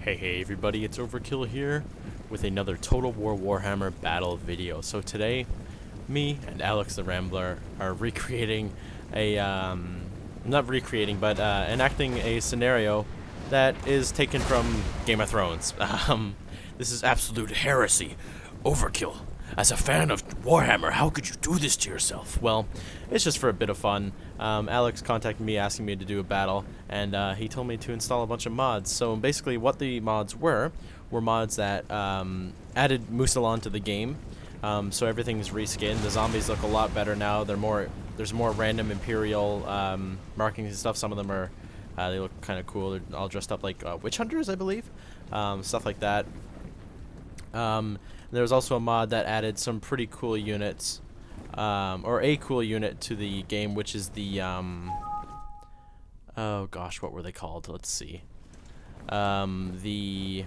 Hey everybody, it's Overkill here with another Total War Warhammer battle video. So today, me and AlextheRambler are recreating a, not recreating, but enacting a scenario that is taken from Game of Thrones. This is absolute heresy. Overkill. As a fan of Warhammer, how could you do this to yourself? Well, it's just for a bit of fun. Alex contacted me asking me to do a battle, and he told me to install a bunch of mods. So basically what the mods were mods that added Mousillon to the game. So everything's reskinned. The zombies look a lot better now. There's more random Imperial markings and stuff. Some of them are, they look kind of cool. They're all dressed up like witch hunters, I believe. Stuff like that. There was also a mod that added some pretty cool units, or a cool unit to the game, which is the, oh gosh, what were they called? Let's see. The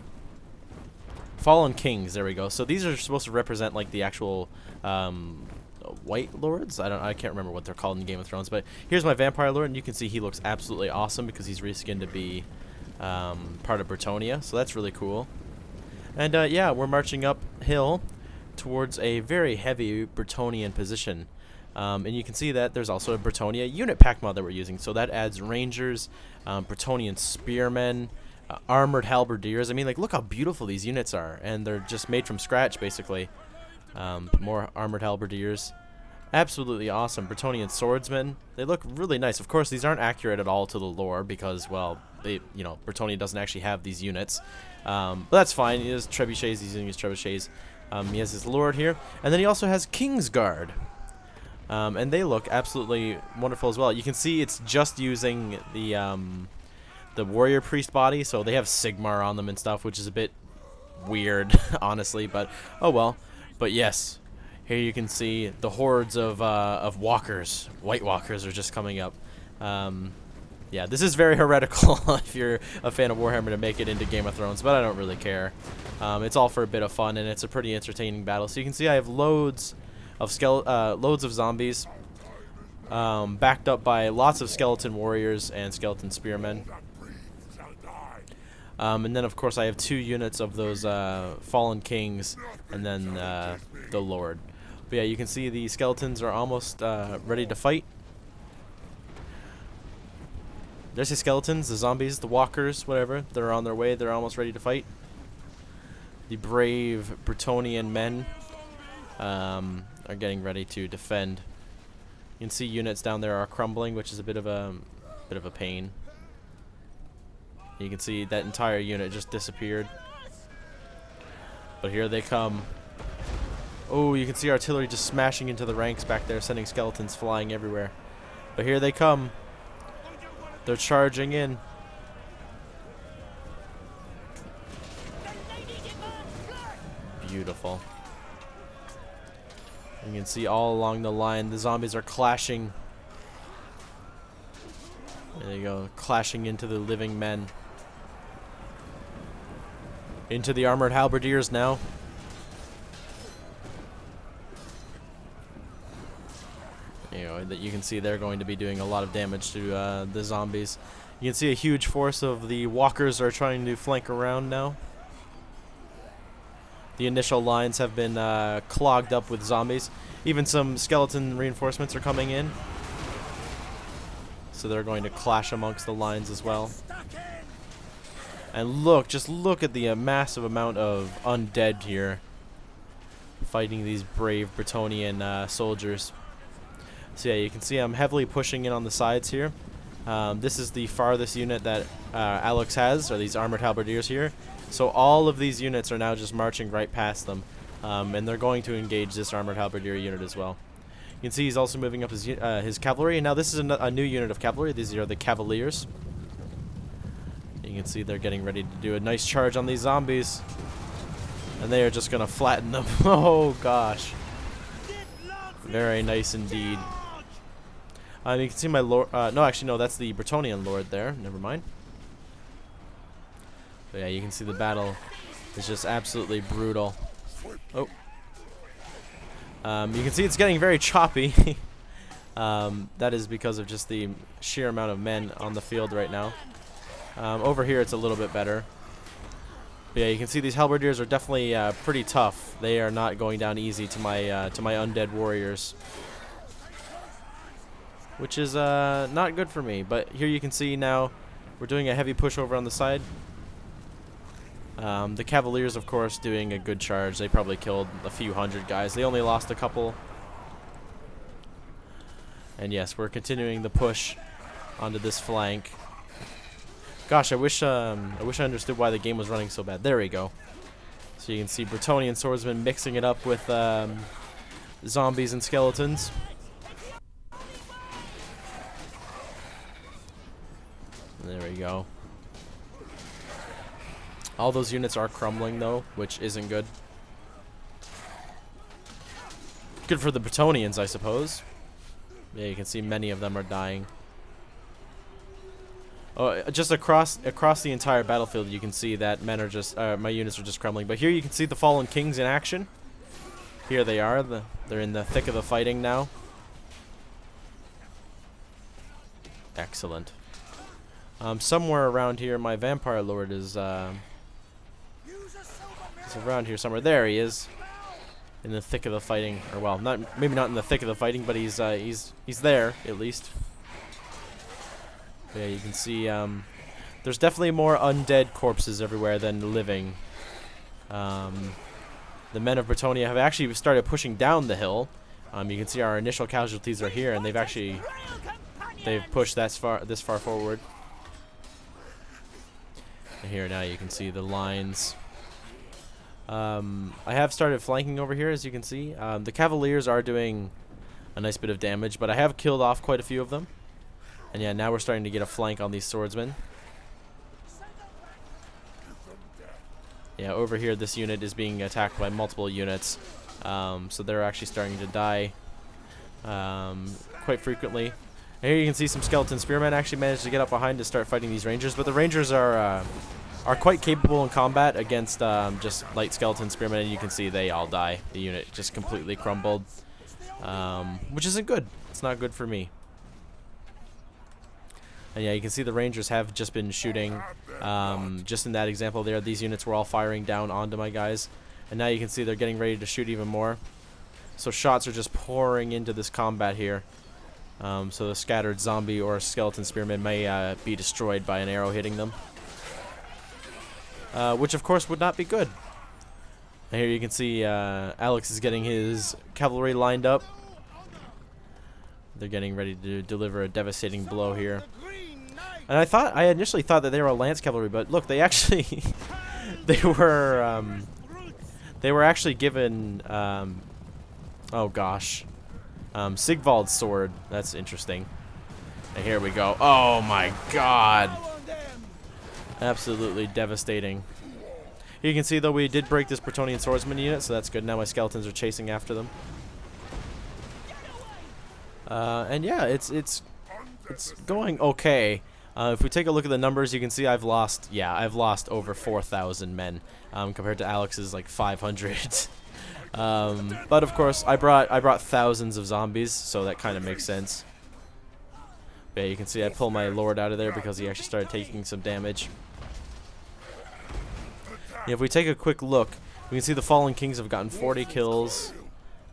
Fallen Kings, there we go. So these are supposed to represent like the actual, White Lords? I can't remember what they're called in Game of Thrones, but here's my Vampire Lord, and you can see he looks absolutely awesome because he's reskinned to be, part of Bretonnia, so that's really cool. And yeah, we're marching uphill towards a very heavy Bretonnian position. And you can see that there's also a Bretonnia unit pack mod that we're using. So that adds Rangers, Bretonnian Spearmen, Armored Halberdiers. I mean, like, look how beautiful these units are. And they're just made from scratch, basically. More Armored Halberdiers. Absolutely awesome. Bretonnian Swordsmen. They look really nice. Of course, these aren't accurate at all to the lore because, well, Bretonnia doesn't actually have these units. But that's fine. He has trebuchets. He's using his trebuchets. He has his lord here. And then he also has Kingsguard. And they look absolutely wonderful as well. You can see it's just using the warrior priest body. So they have Sigmar on them and stuff, which is a bit weird, honestly. But, oh well. But yes. Here you can see the hordes of walkers. White walkers are just coming up. Yeah, this is very heretical if you're a fan of Warhammer to make it into Game of Thrones, but I don't really care. It's all for a bit of fun, and it's a pretty entertaining battle. So you can see I have loads of zombies, backed up by lots of skeleton warriors and skeleton spearmen. And then, of course, I have 2 units of those fallen kings, and then the lord. But yeah, you can see the skeletons are almost ready to fight. There's the skeletons, the zombies, the walkers, whatever. They're on their way. They're almost ready to fight. The brave Bretonnian men are getting ready to defend. You can see units down there are crumbling, which is a bit of a pain. You can see that entire unit just disappeared. But here they come. Oh, you can see artillery just smashing into the ranks back there, sending skeletons flying everywhere. But here they come. They're charging in. Beautiful. You can see all along the line, the zombies are clashing. There you go, clashing into the living men. Into the armored halberdiers now. That you can see they're going to be doing a lot of damage to the zombies. You can see a huge force of the walkers are trying to flank around now. The initial lines have been clogged up with zombies. Even some skeleton reinforcements are coming in. So they're going to clash amongst the lines as well. And just look at the massive amount of undead here fighting these brave Bretonnian soldiers. So yeah, you can see I'm heavily pushing in on the sides here. This is the farthest unit that Alex has, or these armored halberdiers here. So all of these units are now just marching right past them, and they're going to engage this armored halberdier unit as well. You can see he's also moving up his cavalry. And now this is a new unit of cavalry. These are the Cavaliers. You can see they're getting ready to do a nice charge on these zombies, and they are just going to flatten them. Oh gosh, very nice indeed. You can see my lord. No, actually, no, that's the Bretonnian lord there. Never mind. But yeah, you can see the battle is just absolutely brutal. Oh. You can see it's getting very choppy. That is because of just the sheer amount of men on the field right now. Over here, it's a little bit better. But yeah, you can see these halberdiers are definitely pretty tough. They are not going down easy to my undead warriors, which is not good for me. But here you can see now we're doing a heavy push over on the side. The Cavaliers, of course, doing a good charge. They probably killed a few hundred guys. They only lost a couple. And yes, we're continuing the push onto this flank. Gosh, I wish I understood why the game was running so bad. There we go. So you can see Bretonnian swordsmen mixing it up with zombies and skeletons. There we go. All those units are crumbling though, which isn't good. Good for the Bretonnians, I suppose. Yeah, you can see many of them are dying. Oh, just across the entire battlefield, you can see that men are just my units are just crumbling. But here you can see the fallen kings in action. Here they are. They're in the thick of the fighting now. Excellent. Somewhere around here, my vampire lord is around here somewhere. There he is, in the thick of the fighting. Or well, maybe not in the thick of the fighting, but he's there at least. Yeah, you can see there's definitely more undead corpses everywhere than living. The men of Bretonnia have actually started pushing down the hill. You can see our initial casualties are here, and they've pushed this far forward. And here now you can see the lines. I have started flanking over here, as you can see. The Cavaliers are doing a nice bit of damage, but I have killed off quite a few of them. And yeah, now we're starting to get a flank on these swordsmen. Yeah, over here this unit is being attacked by multiple units. So they're actually starting to die quite frequently. And here you can see some skeleton spearmen actually managed to get up behind to start fighting these rangers. But the rangers are quite capable in combat against just light skeleton spearmen. And you can see they all die. The unit just completely crumbled, which isn't good. It's not good for me. And yeah, you can see the rangers have just been shooting. Just in that example there, these units were all firing down onto my guys. And now you can see they're getting ready to shoot even more. So shots are just pouring into this combat here. So the scattered zombie or skeleton spearmen may be destroyed by an arrow hitting them. Which of course would not be good. And here you can see Alex is getting his cavalry lined up. They're getting ready to deliver a devastating blow here. And I initially thought that they were a lance cavalry, but look, they actually they were actually given oh gosh, Sigvald's sword. That's interesting. And here we go. Oh my god, absolutely devastating. You can see though we did break this Bretonnian swordsman unit, so that's good. Now my skeletons are chasing after them. And yeah, it's going okay. If we take a look at the numbers, you can see I've lost over 4,000 men compared to Alex's like 500. But of course, I brought thousands of zombies, so that kind of makes sense. But yeah, you can see I pull my lord out of there because he actually started taking some damage. Yeah, if we take a quick look, we can see the fallen kings have gotten 40 kills.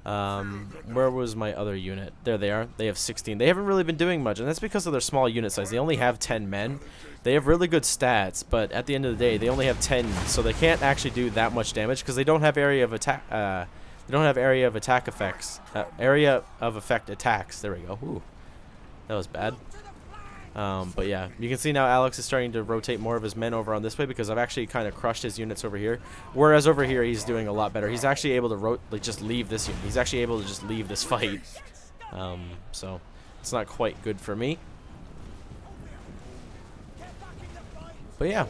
Where was my other unit? There they are. They have 16. They haven't really been doing much, and that's because of their small unit size. They only have 10 men. They have really good stats, but at the end of the day, they only have 10, so they can't actually do that much damage because they don't have area of attack. They don't have area of attack effects. Area of effect attacks. There we go. Ooh, that was bad. But yeah, you can see now Alex is starting to rotate more of his men over on this way because I've actually kind of crushed his units over here. Whereas over here he's doing a lot better. He's actually able to just leave this unit. He's actually able to just leave this fight. So it's not quite good for me. But yeah.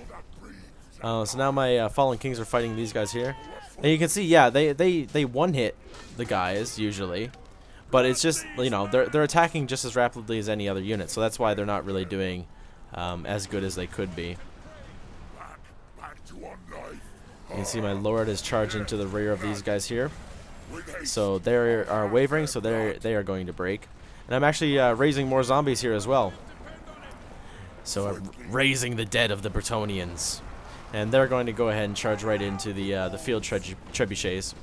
So now my fallen kings are fighting these guys here. And you can see, yeah, they one-hit the guys usually. But it's just, you know, they're attacking just as rapidly as any other unit, so that's why they're not really doing as good as they could be. You can see my lord is charging to the rear of these guys here. So they are wavering, so they are going to break. And I'm actually raising more zombies here as well. So I'm raising the dead of the Bretonnians. And they're going to go ahead and charge right into the field trebuchets.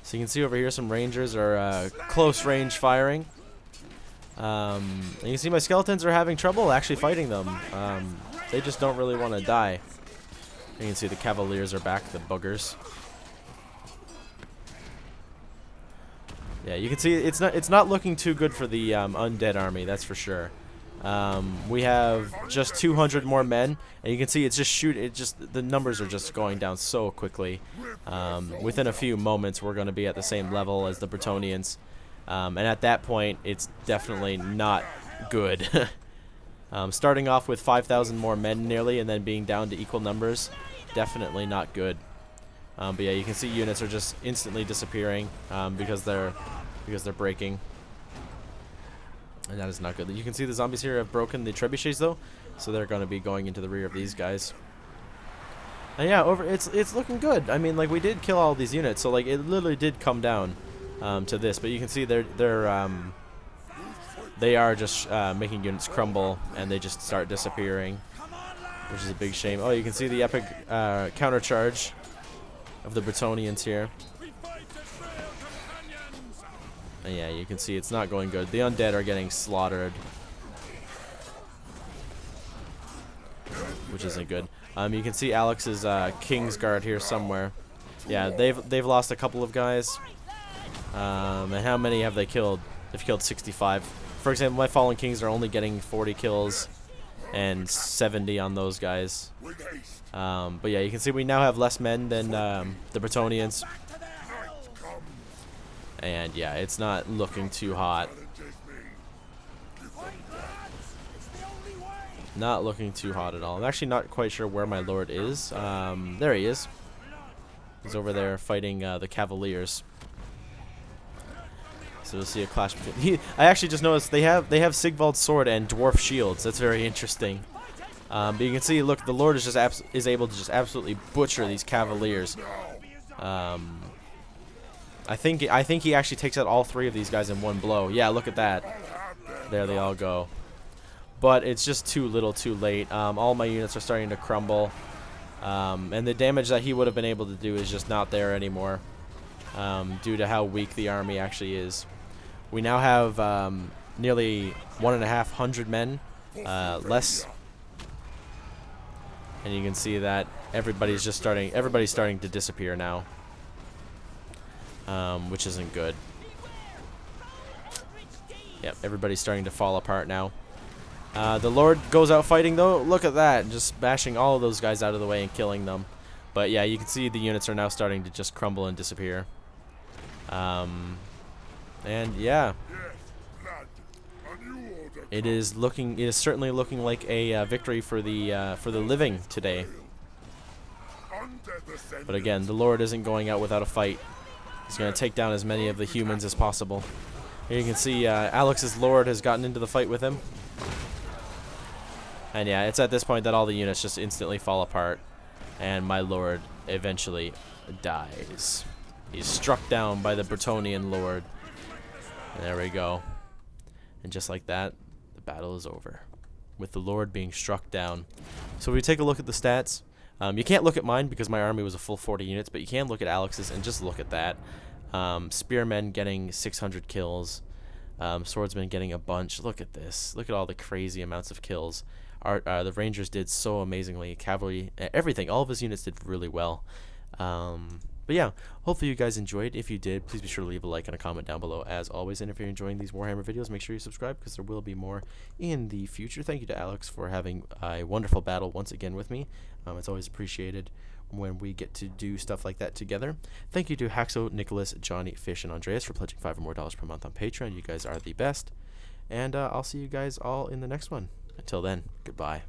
So you can see over here some rangers are close range firing. And you can see my skeletons are having trouble actually fighting them. They just don't really want to die. You can see the cavaliers are back, the buggers. Yeah, you can see it's not looking too good for the undead army, that's for sure. We have just 200 more men, and you can see it's just the numbers are just going down so quickly. Within a few moments, we're going to be at the same level as the Bretonnians, and at that point, it's definitely not good. Starting off with 5,000 more men nearly, and then being down to equal numbers, definitely not good. But yeah, you can see units are just instantly disappearing because they're breaking. And that is not good. You can see the zombies here have broken the trebuchets though, so they're going to be going into the rear of these guys. And yeah, it's looking good. I mean, like, we did kill all these units, so like it literally did come down to this. But you can see they are just making units crumble, and they just start disappearing, which is a big shame. Oh, you can see the epic countercharge of the Bretonnians here. And yeah, you can see it's not going good. The undead are getting slaughtered, which isn't good. You can see Alex's Kingsguard here somewhere. Yeah, they've lost a couple of guys. And how many have they killed? They've killed 65. For example, my Fallen Kings are only getting 40 kills and 70 on those guys. But yeah, you can see we now have less men than the Bretonnians. And yeah, it's not looking too hot. Not looking too hot at all. I'm actually not quite sure where my lord is. There he is. He's over there fighting the cavaliers. So we'll see a clash between. I actually just noticed they have Sigvald's sword and dwarf shields. That's very interesting. But you can see, look, the lord is just able to just absolutely butcher these cavaliers. I think he actually takes out all 3 of these guys in one blow. Yeah, look at that. There they all go. But it's just too little, too late. All my units are starting to crumble, and the damage that he would have been able to do is just not there anymore, due to how weak the army actually is. We now have nearly 1,500 men less, and you can see that everybody's starting to disappear now. Which isn't good. Yep, everybody's starting to fall apart now. The Lord goes out fighting though. Look at that, just bashing all of those guys out of the way and killing them. But yeah, you can see the units are now starting to just crumble and disappear. And yeah, it is certainly looking like a victory for the living today. But again, the Lord isn't going out without a fight. He's going to take down as many of the humans as possible. Here you can see Alex's lord has gotten into the fight with him. And yeah, it's at this point that all the units just instantly fall apart. And my lord eventually dies. He's struck down by the Bretonnian lord. And there we go. And just like that, the battle is over, with the lord being struck down. So if we take a look at the stats, you can't look at mine because my army was a full 40 units, but you can look at Alex's and just look at that. Spearmen getting 600 kills. Swordsmen getting a bunch. Look at this. Look at all the crazy amounts of kills. The Rangers did so amazingly. Cavalry, everything. All of his units did really well. But yeah, hopefully you guys enjoyed. If you did, please be sure to leave a like and a comment down below as always. And if you're enjoying these Warhammer videos, make sure you subscribe because there will be more in the future. Thank you to Alex for having a wonderful battle once again with me. It's always appreciated when we get to do stuff like that together. Thank you to Haxo, Nicholas, Johnny, Fish, and Andreas for pledging $5 or more per month on Patreon. You guys are the best. And I'll see you guys all in the next one. Until then, goodbye.